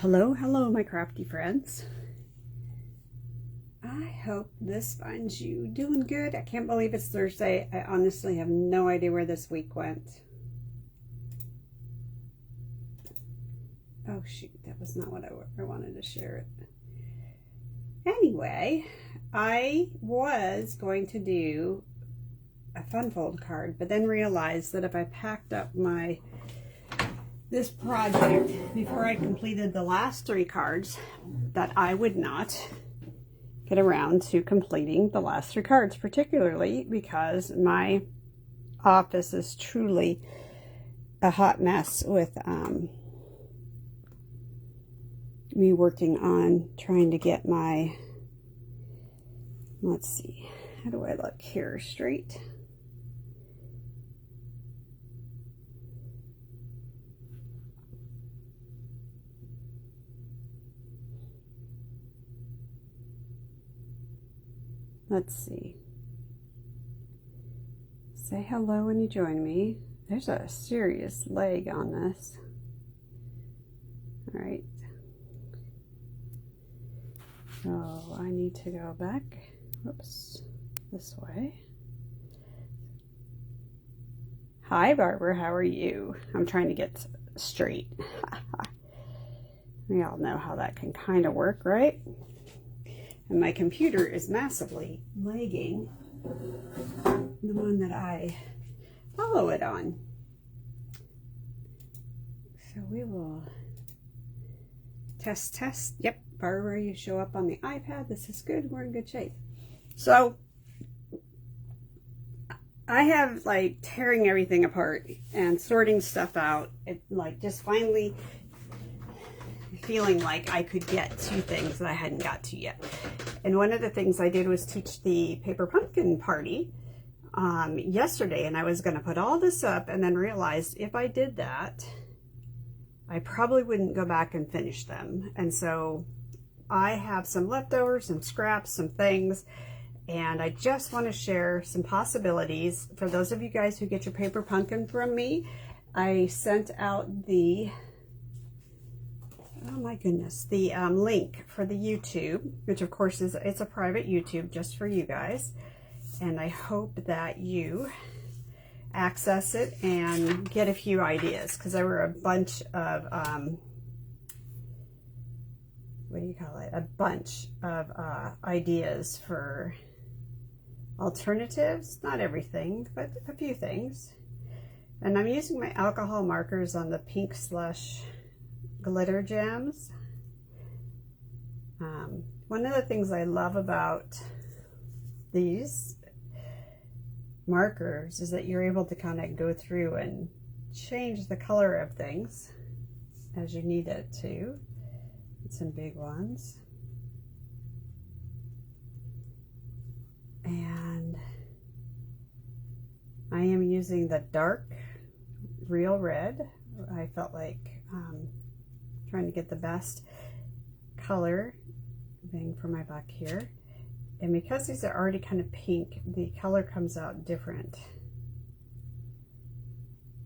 Hello, hello, my crafty friends. I hope this finds you doing good. I can't believe it's Thursday. I honestly have no idea where this week went. Oh shoot, that was not what I wanted to share it. Anyway, I was going to do a fun fold card, but then realized that if I packed up this project before I completed the last 3 cards, that I would not get around to completing the last 3 cards, particularly because my office is truly a hot mess with me working on trying to get my, let's see, how do I look here straight? Let's see. Say hello when you join me. There's a serious leg on this. All right. So I need to go back, whoops, this way. Hi, Barbara, how are you? I'm trying to get straight. We all know how that can kind of work, right? And my computer is massively lagging, the one that I follow it on. So we will test. Yep, Barbara, you show up on the iPad. This is good. We're in good shape. So I have like tearing everything apart and sorting stuff out. It like just finally feeling like I could get to things that I hadn't got to yet. And one of the things I did was teach the paper pumpkin party yesterday, and I was going to put all this up and then realized if I did that, I probably wouldn't go back and finish them. And so I have some leftovers, some scraps, some things, and I just want to share some possibilities for those of you guys who get your paper pumpkin from me. I sent out the oh my goodness, the link for the YouTube, which of course it's a private YouTube just for you guys. And I hope that you access it and get a few ideas, because there were a bunch of, what do you call it? A bunch of ideas for alternatives. Not everything, but a few things. And I'm using my alcohol markers on the pink slush glitter gems. One of the things I love about these markers is that you're able to kind of go through and change the color of things as you need it to. Some big ones. And I am using the dark real red. I felt like trying to get the best color bang for my buck here. And because these are already kind of pink, the color comes out different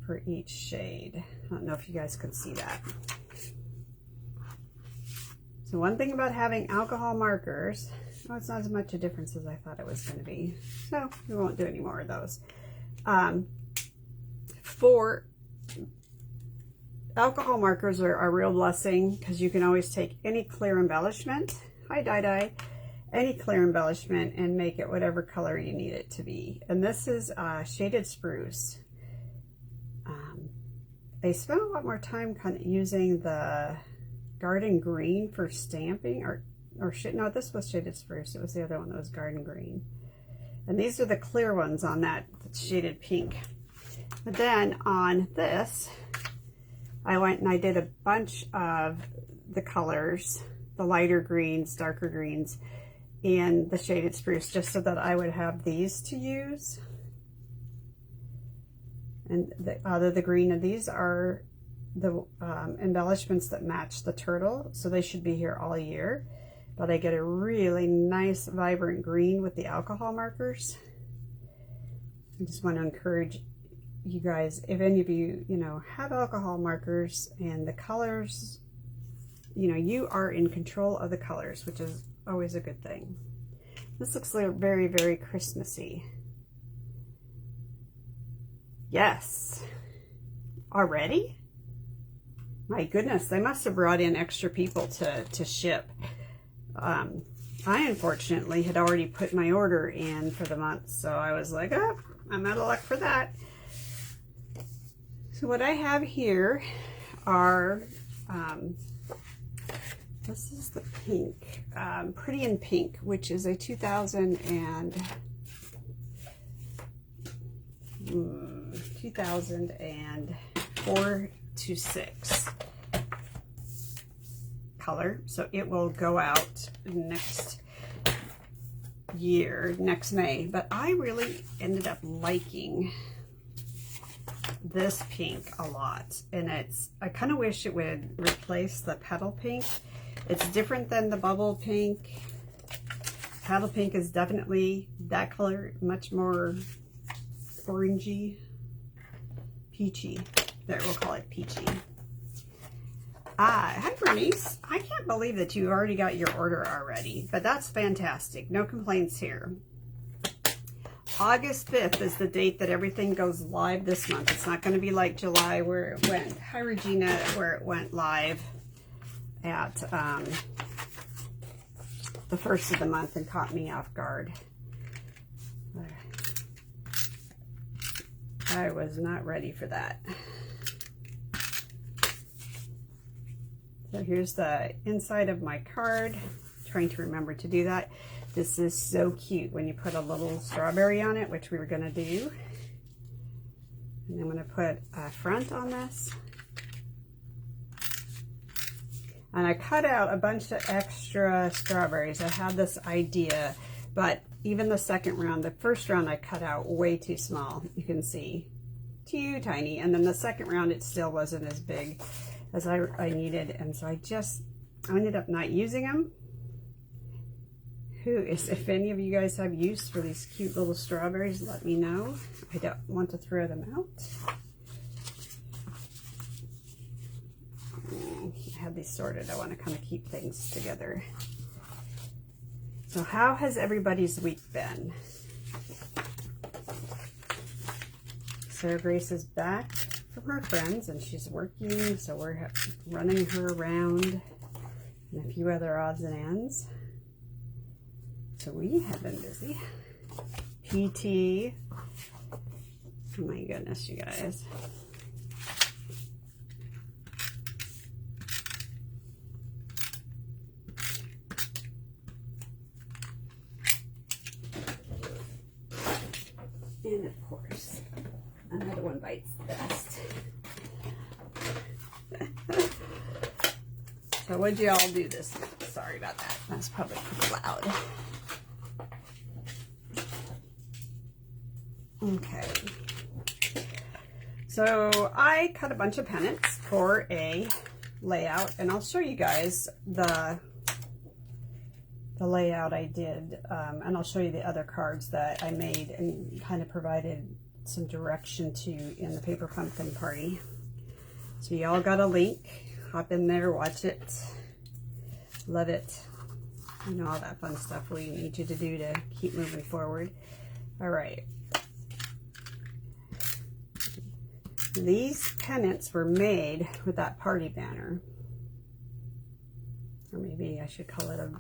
for each shade. I don't know if you guys can see that. So one thing about having alcohol markers, well, it's not as much a difference as I thought it was going to be. So we won't do any more of those. For alcohol markers are a real blessing, because you can always take any clear embellishment, hi Dai, any clear embellishment and make it whatever color you need it to be. And this is shaded spruce. I spent a lot more time kind of using the garden green for stamping, no, this was shaded spruce. It was the other one that was garden green. And these are the clear ones on that shaded pink. But then on this, I went and I did a bunch of the colors, the lighter greens, darker greens, and the shaded spruce, just so that I would have these to use. And out of the green, and these are the embellishments that match the turtle, so they should be here all year. But I get a really nice vibrant green with the alcohol markers. I just want to encourage you guys, if any of you, have alcohol markers and the colors you know, you are in control of the colors, which is always a good thing. This looks very, very Christmassy. Yes. Already? My goodness, they must have brought in extra people to ship. I unfortunately had already put my order in for the month, so I was like, oh, I'm out of luck for that. So what I have here are, this is the pink, Pretty in Pink, which is a 2004 to 6 color. So it will go out next year, next May. But I really ended up liking this pink a lot, and I kind of wish it would replace the petal pink. It's different than the bubble pink. Petal pink is definitely that color, much more orangey, peachy. There, we'll call it peachy. Hi Bernice, I can't believe that you already got your order already, but that's fantastic. No complaints here. August 5th is the date that everything goes live this month. It's not going to be like July where it went. Hi Regina, where it went live at the first of the month and caught me off guard. I was not ready for that. So here's the inside of my card. Trying to remember to do that. This is so cute when you put a little strawberry on it, which we were going to do. And I'm going to put a front on this. And I cut out a bunch of extra strawberries. I had this idea, but even the second round, the first round I cut out way too small. You can see, too tiny. And then the second round, it still wasn't as big as I needed. And so I ended up not using them. If any of you guys have use for these cute little strawberries, let me know. I don't want to throw them out. I have these sorted. I want to kind of keep things together. So how has everybody's week been? Sarah Grace is back from her friends and she's working, so we're running her around and a few other odds and ends. So we have been busy. PT. Oh my goodness, you guys. And of course, another one bites the dust. So what'd you all do this week? Sorry about that. That's probably pretty loud. Okay. So I cut a bunch of pennants for a layout, and I'll show you guys the layout I did, and I'll show you the other cards that I made and kind of provided some direction to in the paper pumpkin party. So you all got a link. Hop in there, watch it, love it, you know, all that fun stuff we need you to do to keep moving forward. All right. These pennants were made with that party banner. Or maybe I should call it a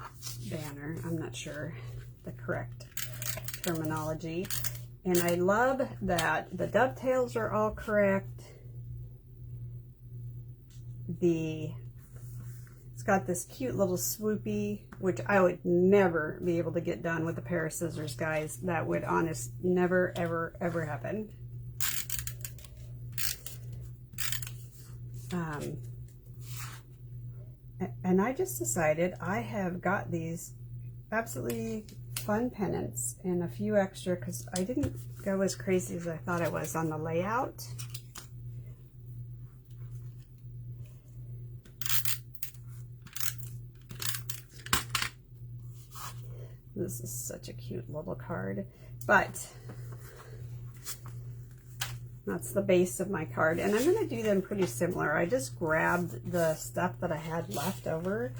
banner. I'm not sure the correct terminology. And I love that the dovetails are all correct. It's got this cute little swoopy, which I would never be able to get done with a pair of scissors, guys. That would never, ever, ever happen. And I just decided I have got these absolutely fun pennants and a few extra because I didn't go as crazy as I thought I was on the layout. This is such a cute little card, but That's the base of my card, and I'm going to do them pretty similar. I just grabbed the stuff that I had left over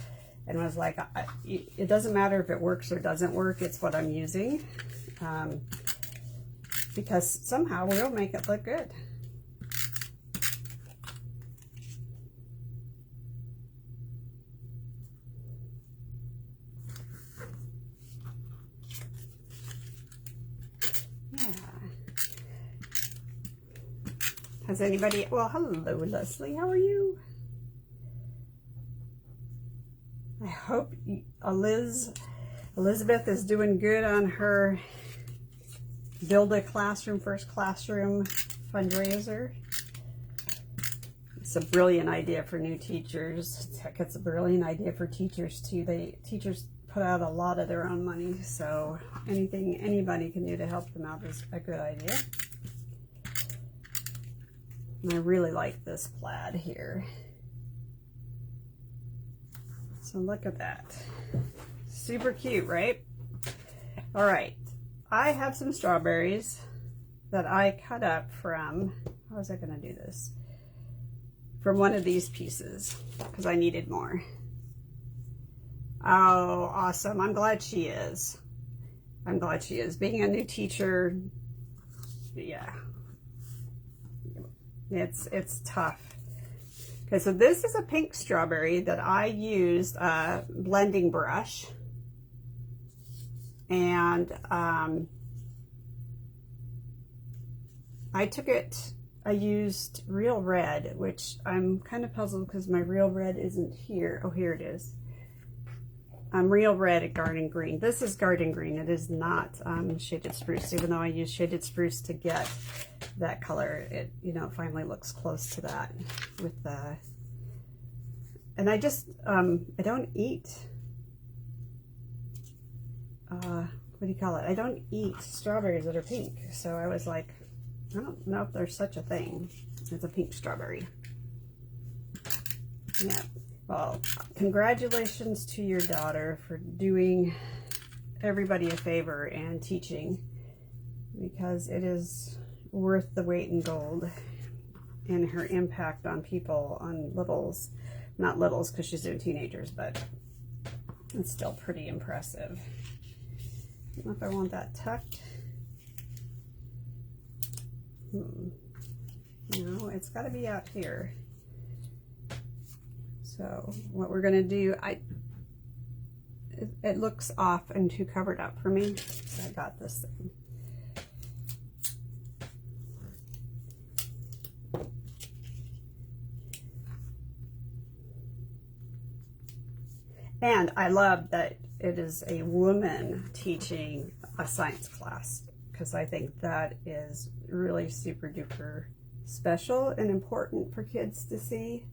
and was like, it doesn't matter if it works or doesn't work, it's what I'm using, because somehow we'll make it look good. Has anybody, well, hello, Leslie, how are you? I hope Elizabeth is doing good on her Build a Classroom, First Classroom fundraiser. It's a brilliant idea for new teachers. Heck, it's a brilliant idea for teachers too. Teachers put out a lot of their own money, so anything anybody can do to help them out is a good idea. And I really like this plaid here. So look at that. Super cute, right? All right. I have some strawberries that I cut up from, how was I going to do this? From one of these pieces, because I needed more. Oh, awesome. I'm glad she is. I'm glad she is. Being a new teacher, yeah. It's tough. Okay, so this is a pink strawberry that I used a blending brush, and I used real red, which I'm kind of puzzled because my real red isn't here. Oh, here it is. Real red at garden green. This is garden green. It is not shaded spruce, even though I used shaded spruce to get that color. It, you know, finally looks close to that with the, and I just, I don't eat, what do you call it? I don't eat strawberries that are pink. So I was like, I don't know if there's such a thing as a pink strawberry. Yeah. Well, congratulations to your daughter for doing everybody a favor and teaching, because it is worth the weight in gold, and her impact on people, on littles, not littles because she's doing teenagers, but it's still pretty impressive. I don't know if I want that tucked. No, it's got to be out here. So what we're gonna do, it looks off and too covered up for me, so I got this thing. And I love that it is a woman teaching a science class, because I think that is really super duper special and important for kids to see.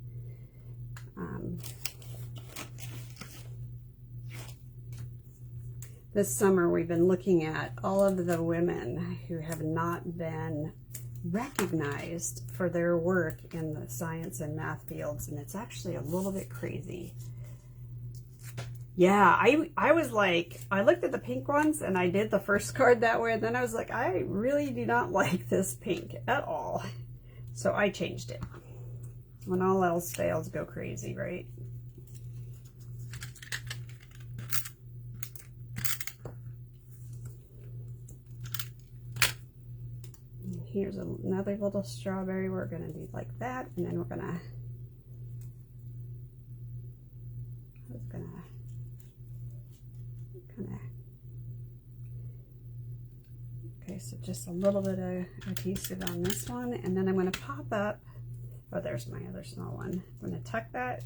This summer we've been looking at all of the women who have not been recognized for their work in the science and math fields, and it's actually a little bit crazy. Yeah, I was like, I looked at the pink ones and I did the first card that way, and then I was like, I really do not like this pink at all. So I changed it. When all else fails, go crazy, right? And here's another little strawberry. We're gonna do like that, and then we're gonna, okay, so just a little bit of adhesive on this one, and then I'm gonna pop up, oh, there's my other small one. I'm gonna tuck that.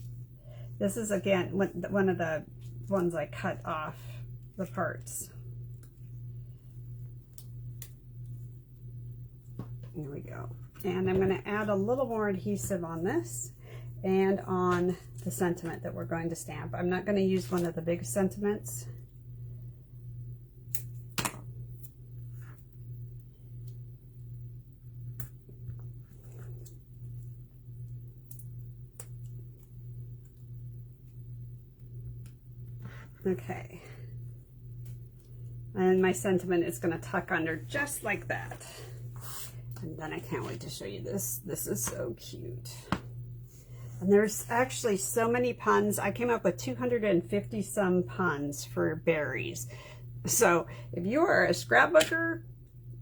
This is, again, one of the ones I cut off the parts. Here we go. And I'm gonna add a little more adhesive on this and on the sentiment that we're going to stamp. I'm not gonna use one of the big sentiments. Okay, and my sentiment is going to tuck under just like that. And then I can't wait to show you this. This is so cute. And there's actually so many puns. I came up with 250 some puns for berries. So if you are a scrapbooker,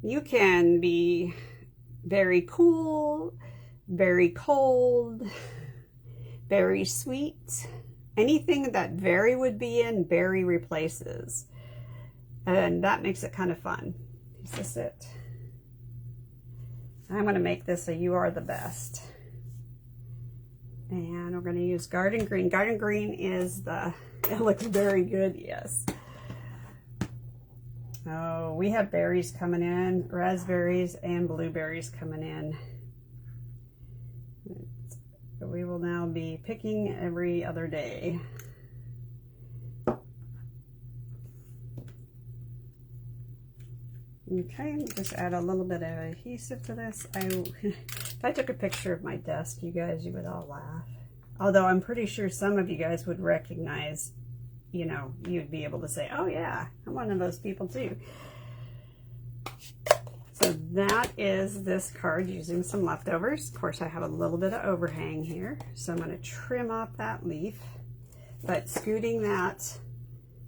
you can be very cool, very cold, very sweet. Anything that very would be in, berry replaces. And that makes it kind of fun. Is this it? I'm going to make this a You Are the Best. And we're going to use Garden Green. Garden Green is the, it looks very good, yes. Oh, we have berries coming in, raspberries and blueberries coming in. We will now be picking every other day. Okay, just add a little bit of adhesive to this. If I took a picture of my desk, you guys, you would all laugh. Although I'm pretty sure some of you guys would recognize, you know, you'd be able to say, oh yeah, I'm one of those people too. So that is this card using some leftovers. Of course, I have a little bit of overhang here, so I'm going to trim off that leaf, but scooting that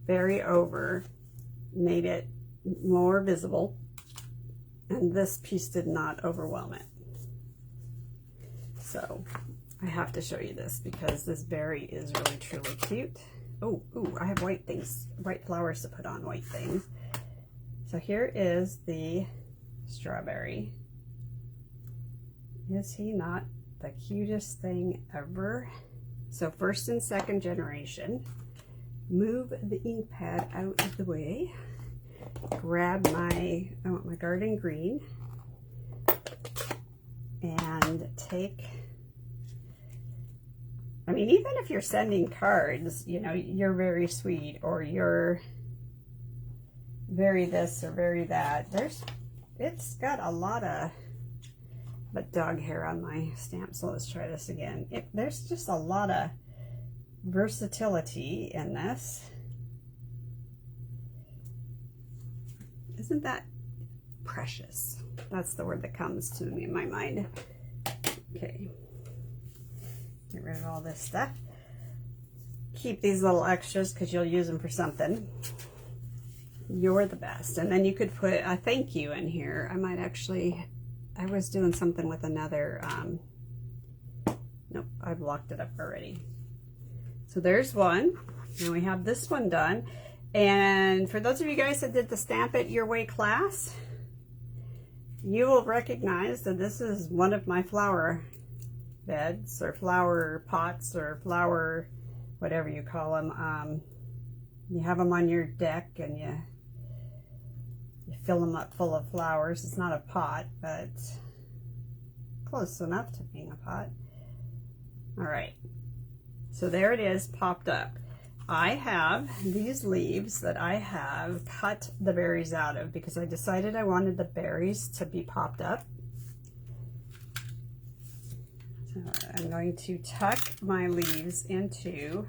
berry over made it more visible, and this piece did not overwhelm it. So I have to show you this because this berry is really truly cute. Oh, I have white things, white flowers to put on white things. So here is the strawberry. Is he not the cutest thing ever? So first and second generation. Move the ink pad out of the way. Grab I want my Garden Green, and take, I mean, even if you're sending cards, you know, you're very sweet, or you're very this or very that. It's got a lot of dog hair on my stamp, so let's try this again. There's just a lot of versatility in this. Isn't that precious? That's the word that comes to me in my mind. Okay. Get rid of all this stuff. Keep these little extras because you'll use them for something. You're the best. And then you could put a thank you in here. I might actually, I was doing something with another, nope, I've locked it up already. So there's one. And we have this one done. And for those of you guys that did the Stamp It Your Way class, you will recognize that this is one of my flower beds, or flower pots, or flower, whatever you call them. You have them on your deck and you fill them up full of flowers. It's not a pot, but close enough to being a pot. All right, so there it is, popped up. I have these leaves that I have cut the berries out of because I decided I wanted the berries to be popped up. So I'm going to tuck my leaves into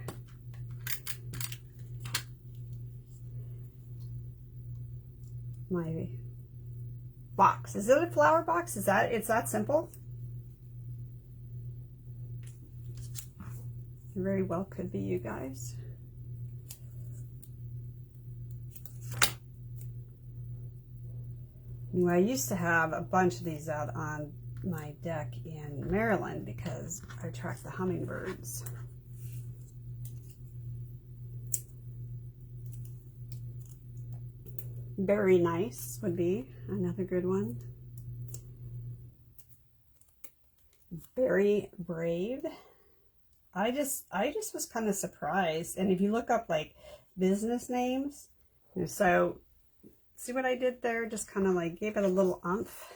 my box. Is it a flower box? It's that simple? It very well could be, you guys. Well, I used to have a bunch of these out on my deck in Maryland because I track the hummingbirds. Very nice would be another good one. Very brave. I just was kind of surprised. And if you look up like business names, so see what I did there? Just kind of like gave it a little oomph.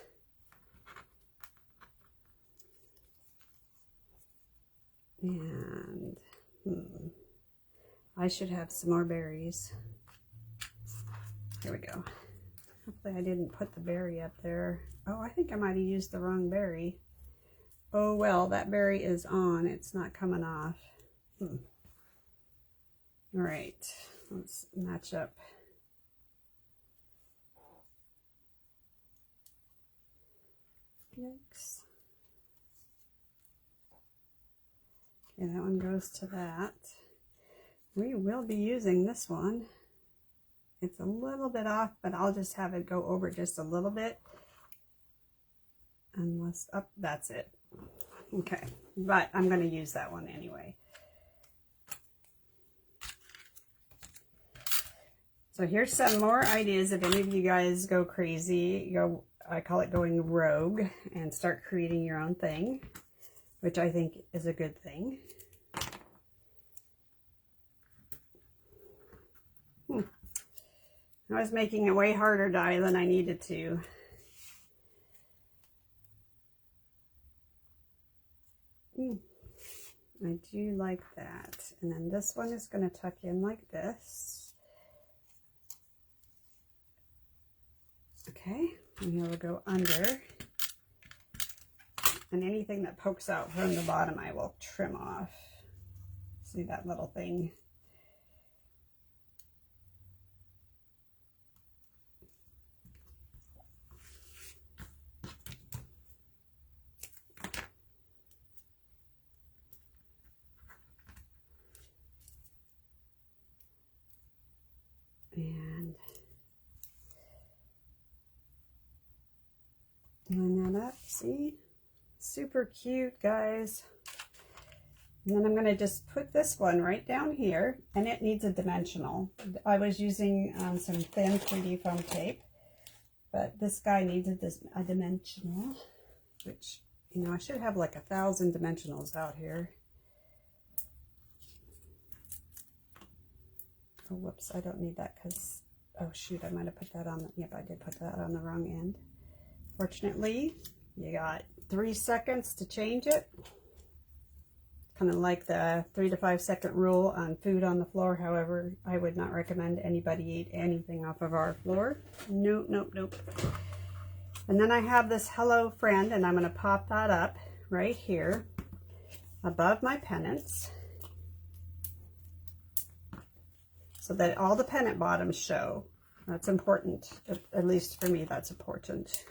And I should have some more berries. Here we go. Hopefully I didn't put the berry up there. Oh, I think I might have used the wrong berry. Oh well, that berry is on. It's not coming off. All right, let's match up. Yikes. Okay, that one goes to that. We will be using this one. It's a little bit off, but I'll just have it go over just a little bit. Unless, oh, that's it. Okay, but I'm going to use that one anyway. So here's some more ideas if any of you guys go crazy, I call it going rogue, and start creating your own thing, which I think is a good thing. I was making a way harder die than I needed to. I do like that. And then this one is going to tuck in like this. Okay, and here we'll go under. And anything that pokes out from the bottom, I will trim off. See that little thing? And line that up, see? Super cute, guys. And then I'm going to just put this one right down here, and it needs a dimensional. I was using some thin 3D foam tape, but this guy needs a dimensional, which, you know, I should have like 1,000 dimensionals out here. Oh, whoops, I don't need that because, oh shoot, I might have put that on, yep, I did put that on the wrong end. Fortunately, you got 3 seconds to change it. Kind of like the 3 to 5 second rule on food on the floor. However, I would not recommend anybody eat anything off of our floor. Nope, nope, nope. And then I have this Hello Friend, and I'm going to pop that up right here above my pennants, so that all the pennant bottoms show. That's important. At least for me, that's important.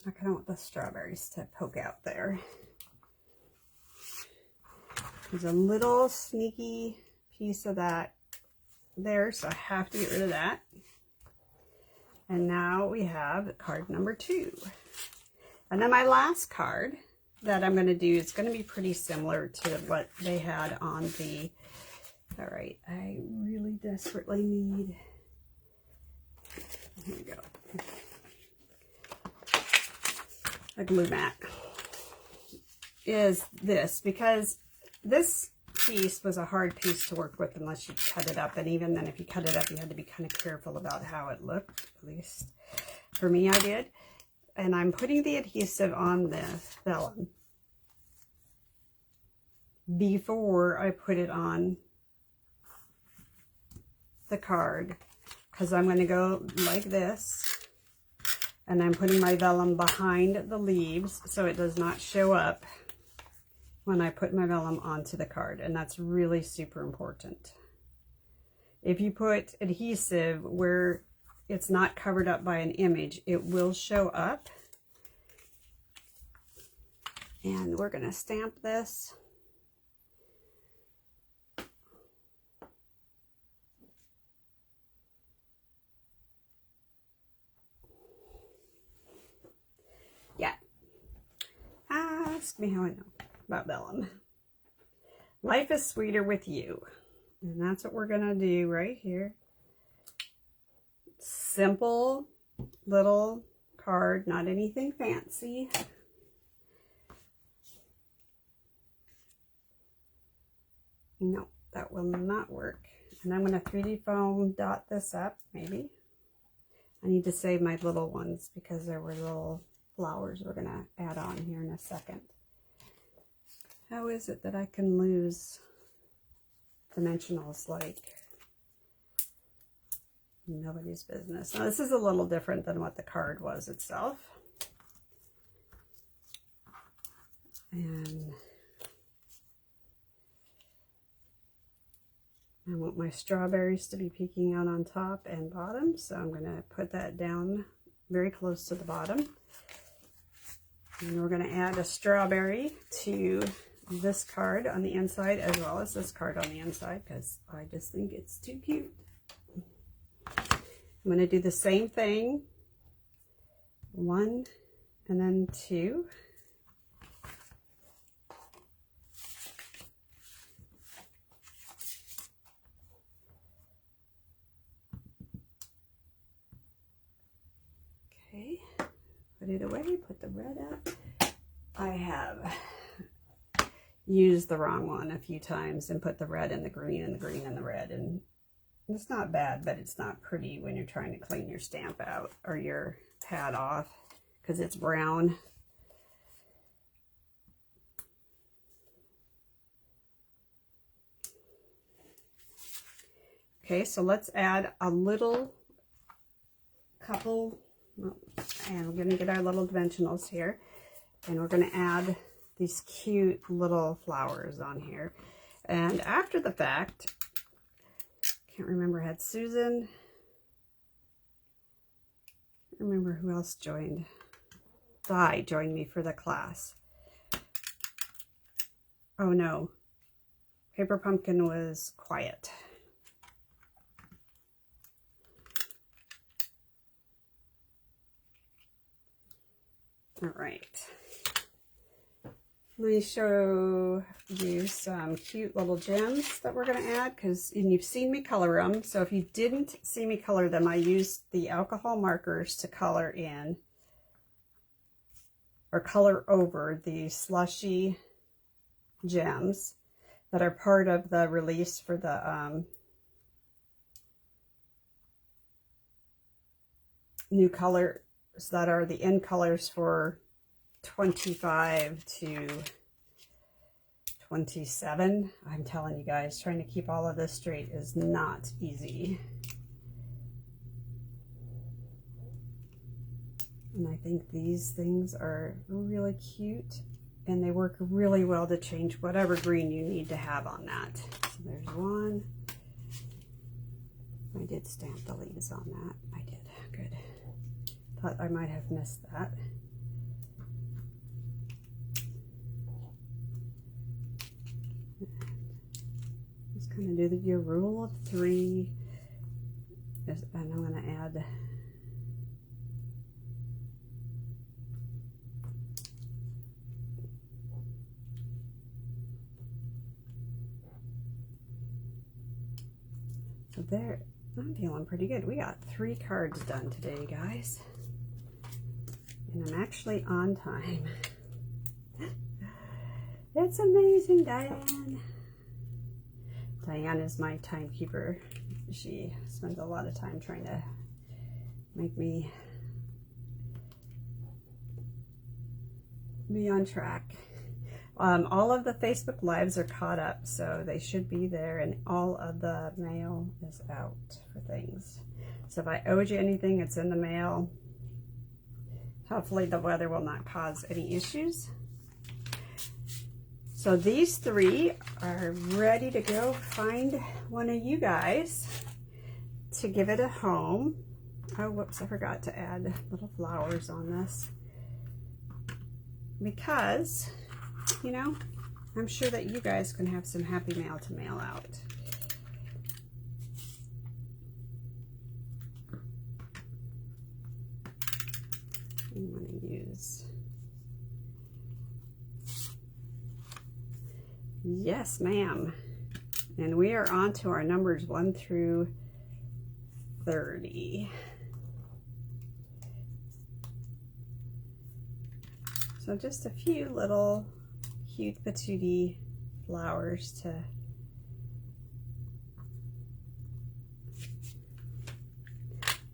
I kind of want the strawberries to poke out there. There's a little sneaky piece of that there, so I have to get rid of that. And now we have card number 2. And then my last card that I'm going to do is going to be pretty similar to what they had on the, all right, I really desperately need, here we go, a glue mat, is this, because this piece was a hard piece to work with unless you cut it up, and even then if you cut it up you had to be kind of careful about how it looked. At least for me, I did. And I'm putting the adhesive on this vellum before I put it on the card, because I'm going to go like this, and I'm putting my vellum behind the leaves so it does not show up when I put my vellum onto the card, and that's really super important. If you put adhesive where it's not covered up by an image, it will show up. And we're going to stamp this. Yeah. Ask me how I know about vellum. Life is sweeter with you. And that's what we're going to do right here. Simple little card, not anything fancy. No, that will not work. And I'm going to 3D foam dot this up, maybe. I need to save my little ones because there were little flowers we're going to add on here in a second. How is it that I can lose dimensionals like nobody's business? Now, this is a little different than what the card was itself. And I want my strawberries to be peeking out on top and bottom, so I'm going to put that down very close to the bottom. And we're going to add a strawberry to this card on the inside as well as this card on the inside because I just think it's too cute. I'm going to do the same thing, 1 and then 2. Okay, put it away, put the red up. I have used the wrong one a few times and put the red in the green and the green in the red, and it's not bad, but it's not pretty when you're trying to clean your stamp out or your pad off because it's brown. Okay, so let's add a couple, and we're going to get our little dimensionals here, and we're going to add these cute little flowers on here. And after the fact, can't remember, I had Susan, I can't remember who else joined. Di joined me for the class. Oh no, Paper Pumpkin was quiet. All right. Let me show you some cute little gems that we're going to add, and you've seen me color them. So if you didn't see me color them, I used the alcohol markers to color in or color over the slushy gems that are part of the release for the new colors that are the end colors for 25 to 27. I'm telling you guys, trying to keep all of this straight is not easy. And I think these things are really cute, and they work really well to change whatever green you need to have on that. So there's one. I did stamp the leaves on that. I did. Good. Thought I might have missed that. Just kind of do your rule of 3, and I'm going to add so there. I'm feeling pretty good. We got 3 cards done today, guys, and I'm actually on time. It's amazing, Diane. Diane is my timekeeper. She spends a lot of time trying to make me be on track. All of the Facebook Lives are caught up, so they should be there, and all of the mail is out for things. So if I owed you anything, it's in the mail. Hopefully the weather will not cause any issues. So these 3 are ready to go find one of you guys to give it a home. Oh, whoops, I forgot to add little flowers on this. Because, you know, I'm sure that you guys can have some happy mail to mail out. I'm going to use... Yes, ma'am. And we are on to our numbers 1 through 30. So just a few little cute patootie flowers to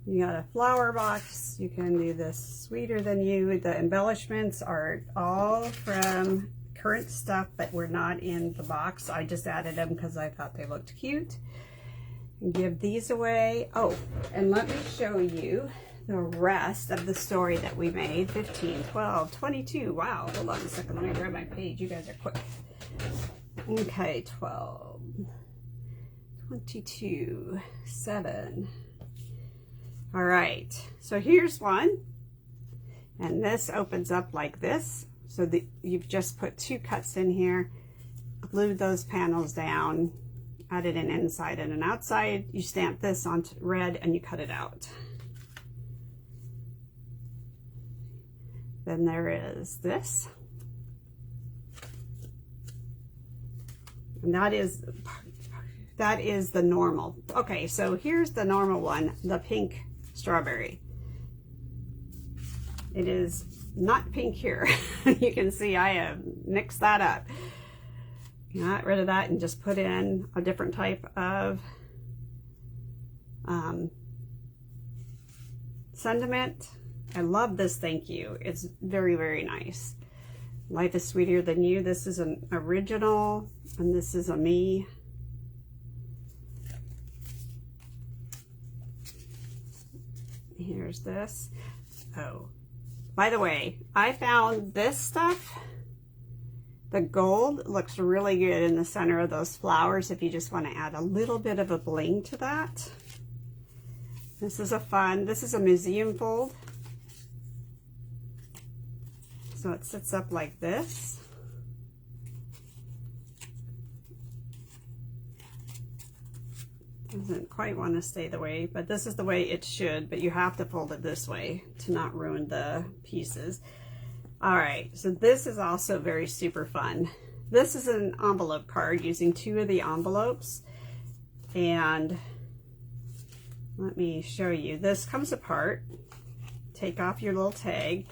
you got a flower box. You can do this sweeter than you. The embellishments are all from current stuff that were not in the box. I just added them because I thought they looked cute. And give these away. Oh, and let me show you the rest of the story that we made. 15, 12, 22. Wow, hold on a second. Let me grab my page. You guys are quick. Okay, 12, 22, 7. All right, so here's one. And this opens up like this. So you've just put 2 cuts in here, glued those panels down, added an inside and an outside. You stamp this onto red and you cut it out. Then there is this. And that is the normal. Okay, so here's the normal one, the pink strawberry. It is not pink here. You can see I have mixed that up. Got rid of that and just put in a different type of sentiment. I love this thank you. It's very, very nice. Life is sweeter than you. This is an original and this is a me. Here's this. Oh, by the way, I found this stuff. The gold looks really good in the center of those flowers if you just want to add a little bit of a bling to that. This is a museum fold. So it sits up like this. Doesn't quite want to stay the way, but this is the way it should, but you have to fold it this way to not ruin the pieces. All right, so this is also very super fun. This is an envelope card using 2 of the envelopes. And let me show you. This comes apart. Take off your little tag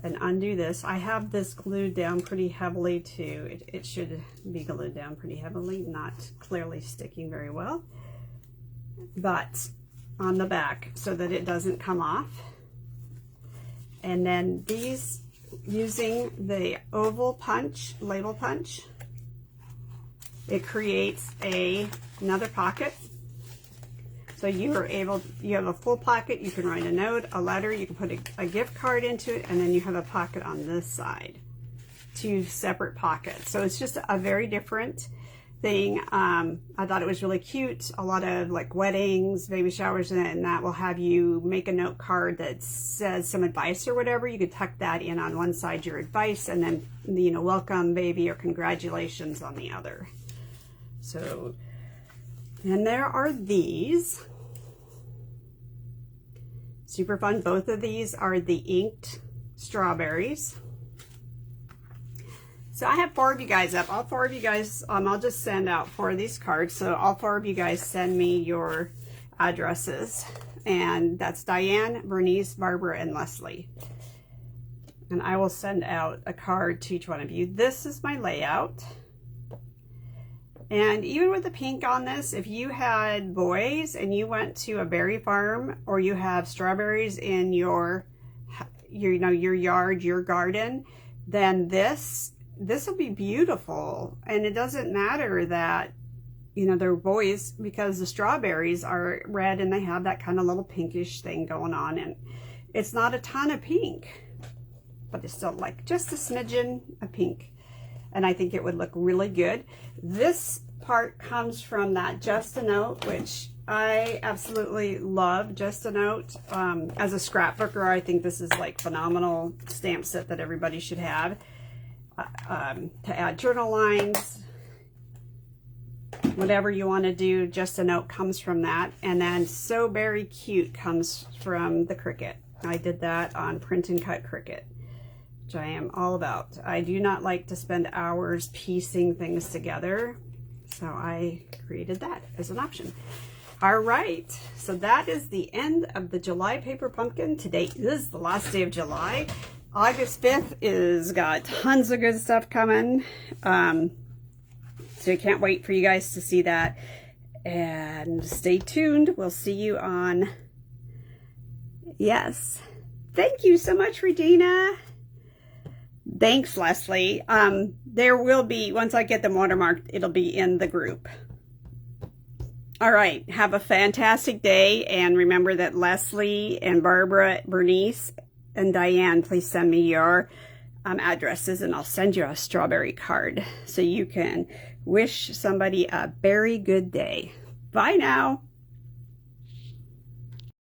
and undo this. I have this glued down pretty heavily too. It should be glued down pretty heavily, not clearly sticking very well. But on the back so that it doesn't come off. And then these, using the oval punch, label punch, it creates another pocket. So you have a full pocket, you can write a note, a letter, you can put a gift card into it, and then you have a pocket on this side. 2 separate pockets. So it's just a very different thing. I thought it was really cute. A lot of like weddings, baby showers, and that will have you make a note card that says some advice or whatever. You could tuck that in on one side, your advice, and then, you know, welcome baby or congratulations on the other. So, and there are these. Super fun. Both of these are the inked strawberries. So I have 4 of you guys up. All 4 of you guys, I'll just send out 4 of these cards. So all 4 of you guys send me your addresses. And that's Diane, Bernice, Barbara, and Leslie. And I will send out a card to each one of you. This is my layout. And even with the pink on this, if you had boys and you went to a berry farm, or you have strawberries in your yard, your garden, then this will be beautiful. And it doesn't matter that, you know, they're boys, because the strawberries are red and they have that kind of little pinkish thing going on. And it's not a ton of pink, but it's still like just a smidgen of pink. And I think it would look really good. This part comes from that Just a Note, which I absolutely love. Just a Note. As a scrapbooker, I think this is like phenomenal stamp set that everybody should have. To add journal lines, whatever you want to do, Just a Note comes from that. And then So Very Cute comes from the Cricut. I did that on Print and Cut Cricut, which I am all about. I do not like to spend hours piecing things together, so I created that as an option. All right, so that is the end of the July Paper Pumpkin. Today is the last day of July. August 5th is got tons of good stuff coming. So I can't wait for you guys to see that. And stay tuned. We'll see you on... Yes. Thank you so much, Regina. Thanks, Leslie. There will be, once I get them watermarked, it'll be in the group. All right, have a fantastic day, and remember that Leslie and Barbara, Bernice, and Diane, please send me your addresses, and I'll send you a strawberry card so you can wish somebody a very good day. Bye now.